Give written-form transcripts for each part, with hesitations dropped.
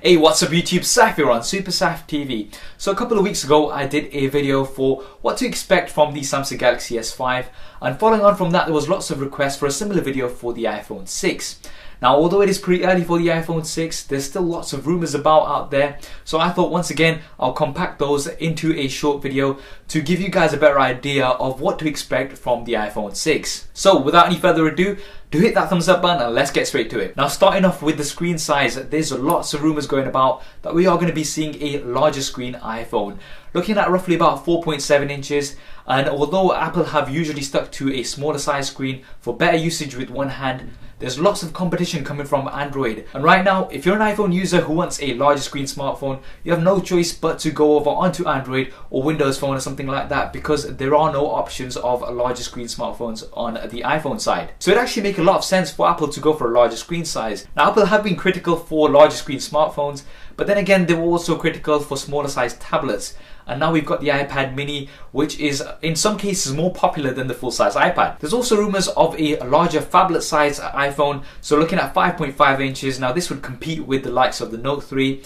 Hey, what's up YouTube? Saf here on Super Saf TV. So a couple of weeks ago I did a video for what to expect from the Samsung Galaxy S5, and following on from that there was lots of requests for a similar video for the iPhone 6. Now, although it is pretty early for the iPhone 6, there's still lots of rumors about out there. So I thought once again I'll compact those into a short video to give you guys a better idea of what to expect from the iPhone 6. So without any further ado, do hit that thumbs up button and let's get straight to it. Now, starting off with the screen size, there's lots of rumors going about that we are going to be seeing a larger screen iPhone, looking at roughly about 4.7 inches. And although Apple have usually stuck to a smaller size screen for better usage with one hand, there's lots of competition coming from Android. And right now, if you're an iPhone user who wants a larger screen smartphone, you have no choice but to go over onto Android or Windows Phone or something like that, because there are no options of larger screen smartphones on the iPhone side. So it actually makes a lot of sense for Apple to go for a larger screen size. Now, Apple have been critical for larger screen smartphones, but then again they were also critical for smaller size tablets. And now we've got the iPad mini, which is in some cases more popular than the full-size iPad. There's also rumors of a larger phablet size iPhone, so looking at 5.5 inches. Now this would compete with the likes of the Note 3.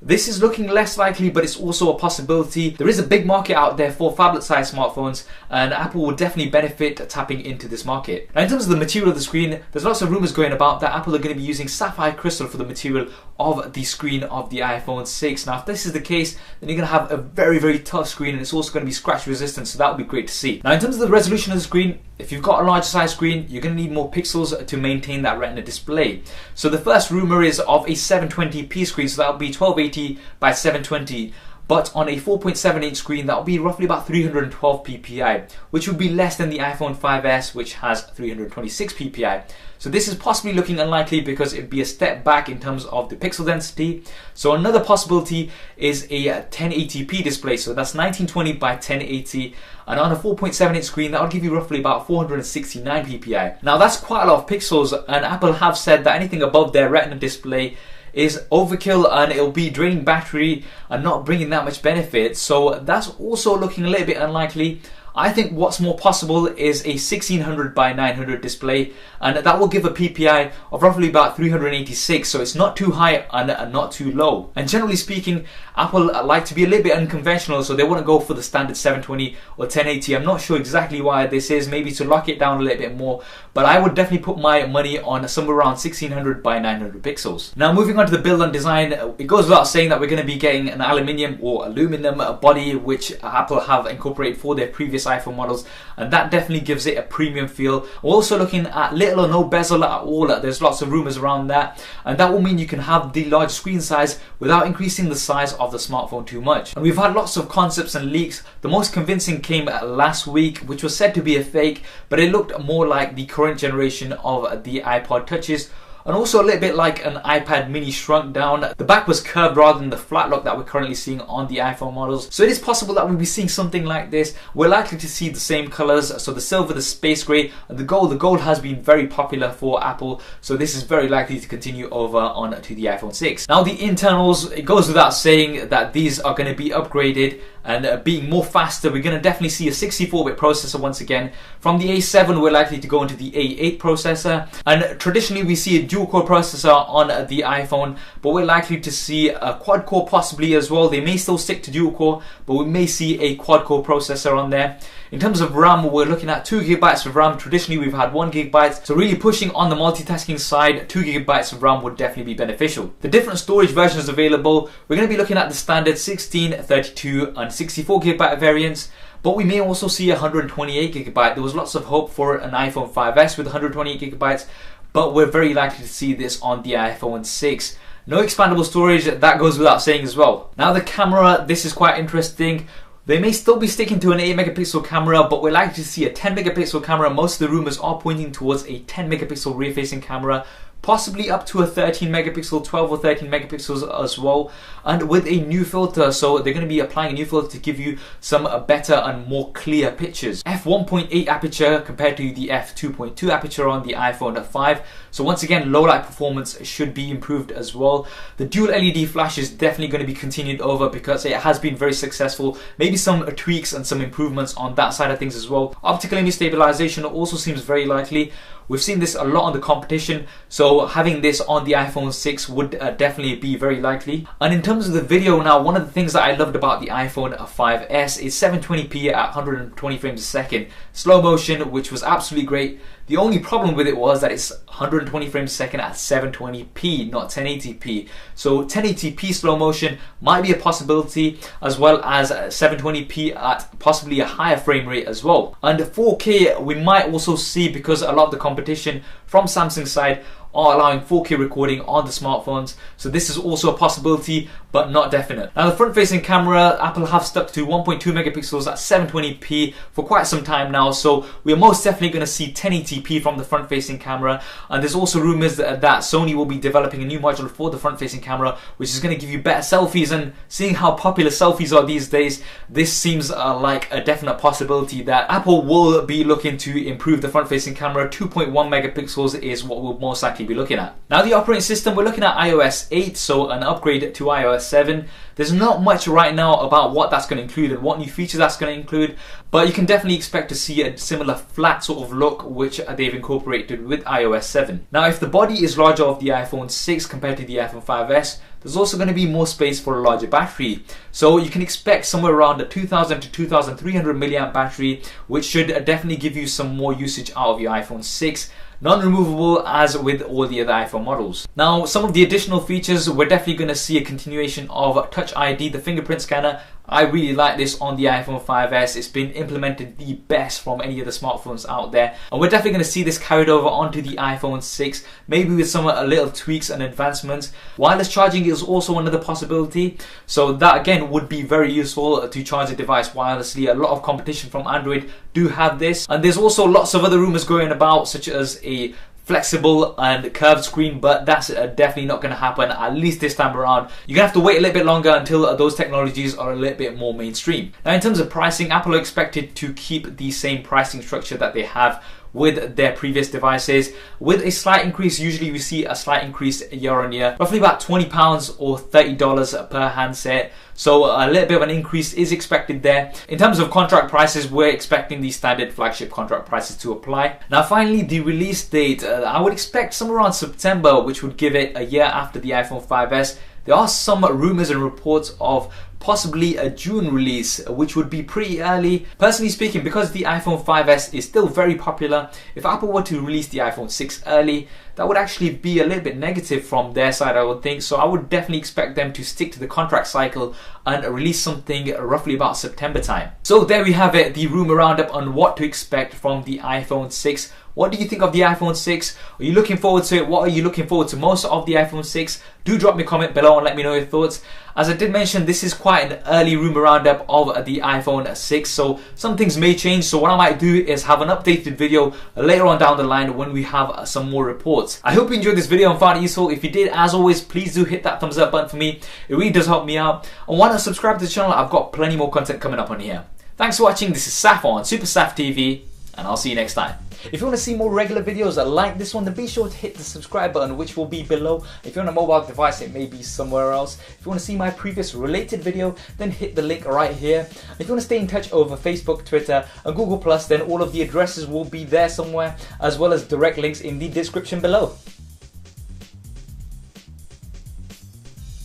This is looking less likely, but it's also a possibility. There is a big market out there for phablet-sized smartphones, and Apple will definitely benefit tapping into this market. Now, in terms of the material of the screen, there's lots of rumors going about that Apple are going to be using sapphire crystal for the material of the screen of the iPhone 6. Now, if this is the case, then you're going to have a very, very tough screen, and it's also going to be scratch resistant, so that would be great to see. Now, in terms of the resolution of the screen, if you've got a larger size screen, you're going to need more pixels to maintain that Retina display. So the first rumor is of a 720p screen, so that will be 1280 by 720. But on a 4.7 inch screen, that will be roughly about 312 ppi, which would be less than the iPhone 5S, which has 326 ppi. So this is possibly looking unlikely because it'd be a step back in terms of the pixel density. So another possibility is a 1080p display, so that's 1920 by 1080, and on a 4.7 inch screen that will give you roughly about 469 ppi. Now that's quite a lot of pixels, and Apple have said that anything above their Retina display is overkill and it'll be draining battery and not bringing that much benefit. So that's also looking a little bit unlikely. I think what's more possible is a 1600 by 900 display, and that will give a PPI of roughly about 386, so it's not too high and not too low. And generally speaking, Apple like to be a little bit unconventional, so they wouldn't go for the standard 720 or 1080. I'm not sure exactly why this is, maybe to lock it down a little bit more, but I would definitely put my money on somewhere around 1600 by 900 pixels. Now, moving on to the build and design, it goes without saying that we're going to be getting an aluminium body, which Apple have incorporated for their previous iPhone models, and that definitely gives it a premium feel. We're also looking at little or no bezel at all. There's lots of rumors around that, and that will mean you can have the large screen size without increasing the size of the smartphone too much. And we've had lots of concepts and leaks. The most convincing came last week, which was said to be a fake, but it looked more like the current generation of the iPod Touches, and also a little bit like an iPad mini shrunk down. The back was curved rather than the flat look that we're currently seeing on the iPhone models. So it is possible that we'll be seeing something like this. We're likely to see the same colors, so the silver, the space gray, and the gold. The gold has been very popular for Apple, so this is very likely to continue over on to the iPhone 6. Now, the internals, it goes without saying that these are going to be upgraded and being more faster. We're going to definitely see a 64-bit processor once again. From the A7, we're likely to go into the A8 processor, and traditionally we see a dual-core processor on the iPhone, but we're likely to see a quad-core possibly as well. They may still stick to dual-core, but we may see a quad-core processor on there. In terms of RAM, we're looking at 2GB of RAM. Traditionally we've had 1GB, so really pushing on the multitasking side, 2GB of RAM would definitely be beneficial. The different storage versions available, we're going to be looking at the standard 16, 32 and 64GB variants, but we may also see 128GB. There was lots of hope for an iPhone 5S with 128GB, but we're very likely to see this on the iPhone 6. No expandable storage, that goes without saying as well. Now, the camera, this is quite interesting. They may still be sticking to an 8 megapixel camera, but we're likely to see a 10 megapixel camera. Most of the rumors are pointing towards a 10 megapixel rear facing camera, possibly up to a 13 megapixel, 12 or 13 megapixels as well, and with a new filter. So they're going to be applying a new filter to give you some better and more clear pictures. f1.8 aperture compared to the f2.2 aperture on the iPhone 5. So once again, low light performance should be improved as well. The dual LED flash is definitely going to be continued over because it has been very successful. Maybe some tweaks and some improvements on that side of things as well. Optical image stabilization also seems very likely. We've seen this a lot on the competition, so having this on the iPhone 6 would definitely be very likely. And in terms of the video now, one of the things that I loved about the iPhone 5S is 720p at 120 frames a second. Slow motion, which was absolutely great. The only problem with it was that it's 120 frames a second at 720p, not 1080p. So 1080p slow motion might be a possibility, as well as 720p at possibly a higher frame rate as well. And 4K we might also see, because a lot of the competition from Samsung's side are allowing 4K recording on the smartphones, so this is also a possibility but not definite. Now the front facing camera, Apple have stuck to 1.2 megapixels at 720p for quite some time now, so we are most definitely going to see 1080p from the front facing camera. And there's also rumors that Sony will be developing a new module for the front facing camera, which is going to give you better selfies, and seeing how popular selfies are these days, this seems like a definite possibility that Apple will be looking to improve the front facing camera. 2.1 megapixels is what we'll most likely be looking at. Now the operating system, we're looking at iOS 8, so an upgrade to iOS 7. There's not much right now about what that's going to include and what new features that's going to include, but you can definitely expect to see a similar flat sort of look which they've incorporated with iOS 7. Now if the body is larger of the iPhone 6 compared to the iPhone 5S, there's also going to be more space for a larger battery. So you can expect somewhere around a 2000 to 2300 milliamp battery, which should definitely give you some more usage out of your iPhone 6. Non-removable as with all the other iPhone models. Now some of the additional features, we're definitely going to see a continuation of Touch ID, the fingerprint scanner. I really like this on the iPhone 5S. It's been implemented the best from any of the smartphones out there, and we're definitely going to see this carried over onto the iPhone 6, maybe with some little tweaks and advancements. Wireless charging is also another possibility, so that again would be very useful to charge a device wirelessly. A lot of competition from Android do have this, and there's also lots of other rumors going about, such as a flexible and curved screen, but that's definitely not going to happen, at least this time around. You're going to have to wait a little bit longer until those technologies are a little bit more mainstream. Now in terms of pricing, Apple are expected to keep the same pricing structure that they have with their previous devices, with a slight increase. Usually we see a slight increase year on year, roughly about £20 or $30 per handset. So a little bit of an increase is expected there. In terms of contract prices, we're expecting the standard flagship contract prices to apply. Now finally, the release date, I would expect somewhere around September, which would give it a year after the iPhone 5S. There are some rumors and reports of possibly a June release, which would be pretty early. Personally speaking, because the iPhone 5S is still very popular, if Apple were to release the iPhone 6 early, that would actually be a little bit negative from their side, I would think. So I would definitely expect them to stick to the contract cycle and release something roughly about September time. So there we have it, the rumor roundup on what to expect from the iPhone 6. What do you think of the iPhone 6? Are you looking forward to it? What are you looking forward to most of the iPhone 6? Do drop me a comment below and let me know your thoughts. As I did mention, this is quite an early rumor roundup of the iPhone 6, so some things may change. So what I might do is have an updated video later on down the line when we have some more reports. I hope you enjoyed this video and found it useful. If you did, as always, please do hit that thumbs up button for me. It really does help me out. And why not subscribe to the channel? I've got plenty more content coming up on here. Thanks for watching. This is Saf on Super Saf TV, and I'll see you next time. If you want to see more regular videos like this one, then be sure to hit the subscribe button, which will be below. If you're on a mobile device, it may be somewhere else. If you want to see my previous related video, then hit the link right here. If you want to stay in touch over Facebook, Twitter and Google+, then all of the addresses will be there somewhere, as well as direct links in the description below.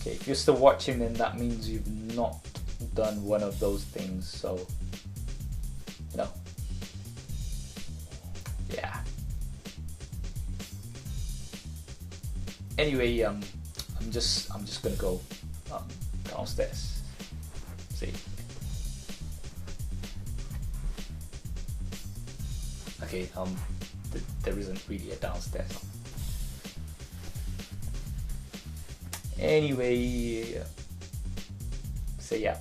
Okay, if you're still watching, then that means you've not done one of those things, so no. Yeah. Anyway, I'm just gonna go downstairs. See. Okay. There isn't really a downstairs. Anyway, so yeah.